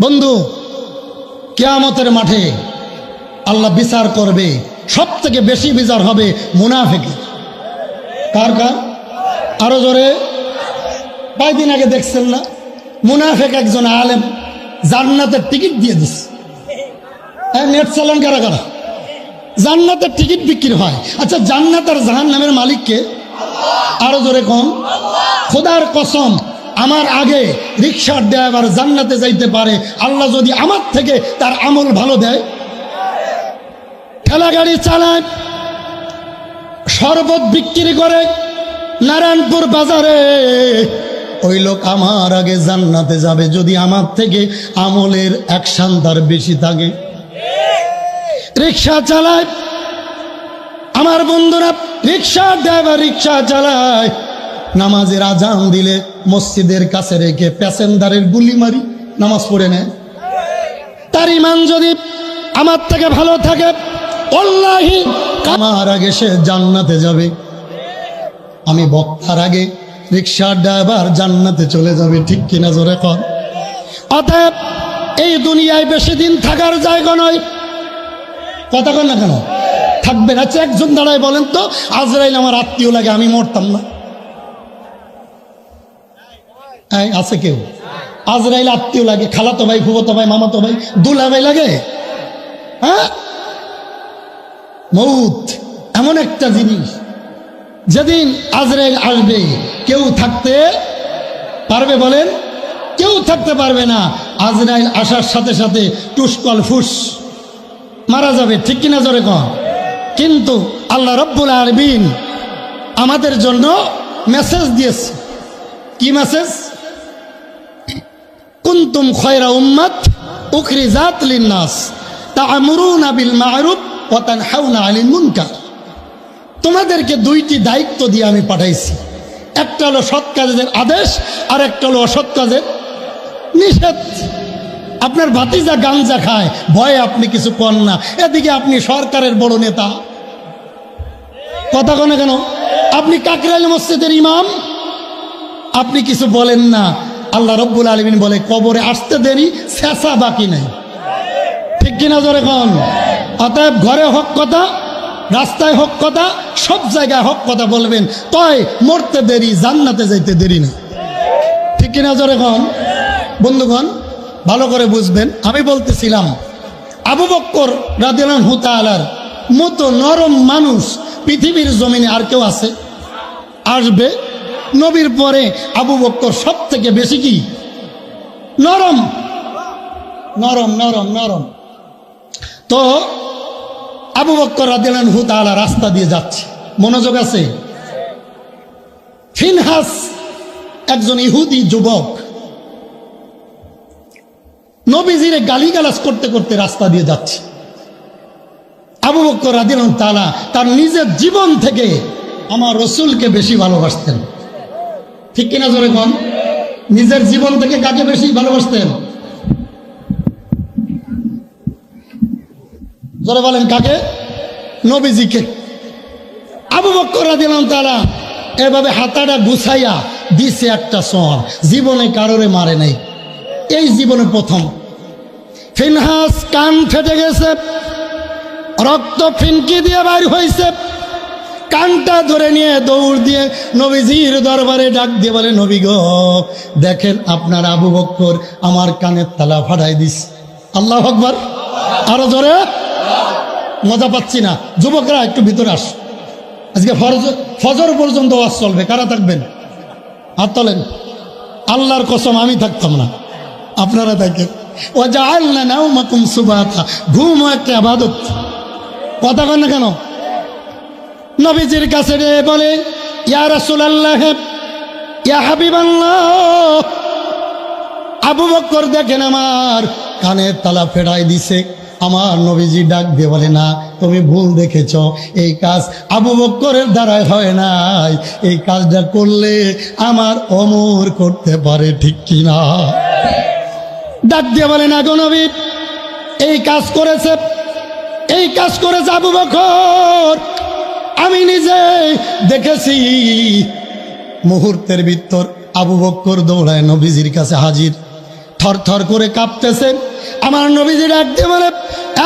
বন্ধু, কিয়ামতের মাঠে আল্লাহ বিচার করবে, সব থেকে বেশি বিচার হবে মুনাফিকের। কার কার? আরো জোরে। কয়েকদিন আগে দেখছেন না, মুনাফিক একজন আলেম জান্নাতের টিকিট দিয়ে দিচ্ছে। নেট চালান কারা কারা? জান্নাতের টিকিট বিক্রি হয়। আচ্ছা, জান্নাত আর জাহান্নামের মালিককে? আরো জোরে কম। খোদার কসম, আমার আগে রিক্সার ড্রাইভার জান্নাতে যাইতে পারে আল্লাহ যদি আমার থেকে তার আমল ভালো দেয়। ঠেলা গাড়ি চালায়, শরবত বিক্রি করে নারায়ণপুর বাজারে, ওই লোক আমার আগে জান্নাতে যাবে যদি আমার থেকে আমলের অ্যাকশন তার বেশি থাকে। রিক্সা চালায় আমার বন্ধুরা, রিক্সা ড্রাইভার রিক্সা চালায়, নামাজের আজান দিলে মসজিদের কাছে রেখে প্যাসেঞ্জারের গুলি মারি নামাজ পড়ে নেয়। তার ইমান যদি আমার থেকে ভালো থাকে, আল্লাহি আমার আগে সে জান্নাতে যাবে। আমি বক্তার আগে রিক্সার ড্রাইভার জান্নাতে চলে যাবে, ঠিক কিনা জোরে কর। অতএব এই দুনিয়ায় বেশি দিন থাকার জায়গা নয়। কথা কন না কেন? থাকবেন। আচ্ছা, একজন দাঁড়ায় বলেন তো, আজরাইল আমার আত্মীয় লাগে, আমি মরতাম না? আছে কেউ? আজরাইল আত্মীয় লাগে? খালাতো ভাই, ফুফাতো ভাই, মামাতো ভাই, দুলা ভাই লাগে? হ্যাঁ, মউত এমন একটা জিনিস, যেদিন আজরাইল আসবে কেউ থাকতে পারবে? বলেন, কেউ থাকতে পারবে না। আজরাইল আসার সাথে সাথে টুসকল ফুস মারা যাবে, ঠিক কিনা জোরে কন। কিন্তু আল্লাহ রব্বুল আলামিন আমাদের জন্য মেসেজ দিয়েছে। কি মেসেজ? কুনতুম খায়রা উম্মাত উখরিজাত লিন-নাস তা'মুরুনা বিল মা'রুফ ওয়া তানহাউনা আনিল মুনকার। তোমাদেরকে দুইটি দায়িত্ব দিয়ে আমি পাঠাইছি, একটা হলো সৎ কাজের আদেশ, আর একটা হলো অসৎ কাজের নিষেধ। আপনার ভাতিজা গাঞ্জা খায়, ভয়ে আপনি কিছু করেন না, এদিকে আপনি সরকারের বড় নেতা। কথা কনে কেন? আপনি কাকরাইল মসজিদের ইমাম, আপনি কিছু বলেন না। আল্লাহ রব্বুল আলামিন বলে, কবরে আসতে দেরি, শেষা বাকি নাই, ঠিক কিনা জোরে কন। অতএব ঘরে হক কথা, রাস্তায় হক কথা, সব জায়গায় হক কথা বলবেন, তয় মরতে দেরি, জান্নাতে যাইতে দেরি না, ঠিক কিনা জোরে কন। বন্ধুগণ, ভালো করে বুঝবেন, আমি বলতেছিলাম আবু বকর রাদিয়াল্লাহু তাআলার মতো নরম মানুষ পৃথিবীর জমিনে আর কেউ আছে? আসবে। নবীর পরে আবু বকর সব থেকে বেশি কি নরম, নরম নরম নরম। তো আবু বকর রাদিয়াল্লাহু তাআলা রাস্তা দিয়ে যাচ্ছে, মনোযোগ আছে। ফিনহাস একজন ইহুদি যুবক নবীজিরে গালিগালাজ করতে করতে রাস্তা দিয়ে যাচ্ছে। আবু বকর রাদিয়াল্লাহু তাআলা তার নিজের জীবন থেকে আমার রাসূলকে বেশি ভালোবাসতেন, ঠিক কিনা জোরে কোন। নিজের জীবন থেকে কাকে বেশি ভালোবাসতেন? জোরে বলেন, কাকে? নবীজিকে। আবু বকর রাদিয়াল্লাহু তাআলা এভাবে হাতাটা গুছাইয়া দিছে একটা সর, জীবনে কারোরে মারে নাই, এই জীবনে প্রথম। ফিনহাস কান ফেটে গেছে, রক্ত ফিনকি দিয়ে বাইর হয়েছে, কানটা ধরে নিয়ে দৌড় দিয়ে নবীজির দরবারে ডাক দিয়ে বলে, নবী গো, দেখেন আপনার আবু বকর আমার কানের তালা ফাটাই দিস। আল্লাহু আকবার। আরো জোরে। মজা পাচ্ছি না। যুবকরা একটু ভিতরে আস, আজকে ফজর পর্যন্ত ওয়াজ চলবে, কারা থাকবেন? হাত তোলেন। আল্লাহর কসম আমি থাকতাম না, আপনারা থাকেন। ওয়াজআলনা নাওমাকুম সুবাতা, ঘুম একটা ইবাদত। কথা কন না কেন? নবীজির কাছে বলে, ইয়া রাসূলুল্লাহ, ইয়া হাবিবাল্লাহ, আবু বকর দেখেন আমার কানের তালা ফেরাই দিছে। আমার নবীজি ডাক দিয়ে বলে, না, তুমি ভুল দেখেছ, এই কাজ আবু বকরের দ্বারাই হয় নাই, এই কাজটা করলে আমার ওমর করতে পারে, ঠিক কিনা? ডাক দিয়ে বলে, না গো নবী, এই কাজ করেছে, এই কাজ করেছে আবু বকর, আমি নিজে দেখেছি। মুহূর্তের ভিতর আবু বকর দৌড়ায় নবীজির কাছে হাজির। থর থর করে কাঁপতেছে। আমার নবীজি ডাক দিয়ে বলে,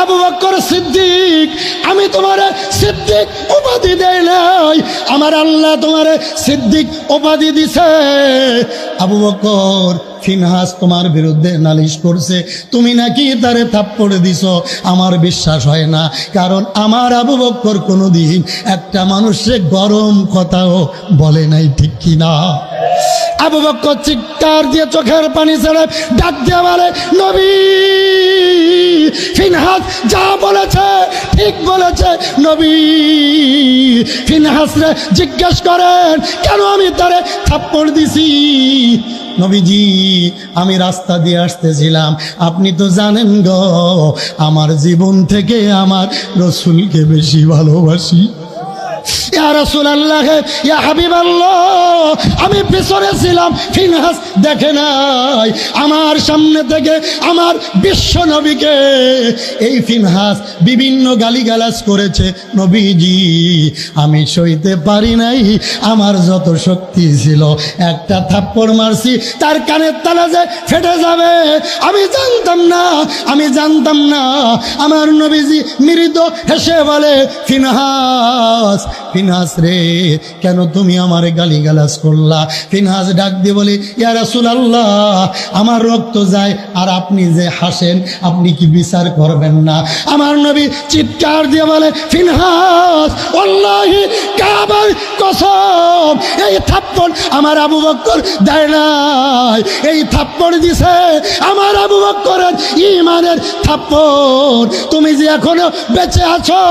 আবু বকর সিদ্দিক, আমি তোমারে সিদ্দিক উপাধি দেই নাই, আমার আল্লাহ তোমারে সিদ্দিক উপাধি দিছে। আবু বকর, ফিনহাস তোমার বিরুদ্ধে নালিশ করছে, তুমি নাকি তারে থাপ্পড় দিছো। আমার বিশ্বাস হয় না, কারণ আমার আবু বকর কোনোদিন একটা মানুষের গরম কথাও বলে নাই, ঠিক কিনা? আবু বকর চিৎকার দিয়ে চোখের পানি ছেড়ে ডাক দিয়ে বলে, নবী, ফিনহাস যা বলেছে ঠিক বলেছে। নবী ফিনহাস রে জিজ্ঞেস করেন কেন আমি তারে থাপ্পড় দিছি। নবীজি, আমি রাস্তা দিয়ে আসতেছিলাম, আপনি তো জানেন গো, আমার জীবন থেকে আমার রসুলকে বেশি ভালোবাসি। ইয়া রাসূলুল্লাহ, ইয়া হাবিবাল্লাহ, আমি পিছনে ছিলাম, ফিনহাস দেখে নাই, আমার সামনে থেকে আমার বিশ্ব নবীকে এই ফিনহাস বিভিন্ন গালিগালাজ করেছে। নবীজি, আমি সইতে পারি নাই, আমার যত শক্তি ছিল একটা থাপ্পড় মারছি, তার কানের তালা যে ফেটে যাবে আমি জানতাম না, আমি জানতাম না। আমার নবীজি মৃদু হেসে বলে, ফিনহাস, ফিনহাস রে, কেন তুমি আমার গালিগালাজ করলা? ফিনহাস ডাক দিয়ে বলে, ইয়া রাসূলুল্লাহ, আমার রক্ত যায় আর আপনি যে হাসেন, আপনি কি বিচার করবেন না? আমার নবী চিৎকার দিয়ে বলে, ফিনহাস, ওয়াল্লাহি কাবার কসম, এই থাপ্পড় আমার আবু বকর দেয় নাই, এই থাপ্পড় দিছে আমার আবু বকরের ঈমানের থাপ্পড়। তুমি যে এখনো বেঁচে আছো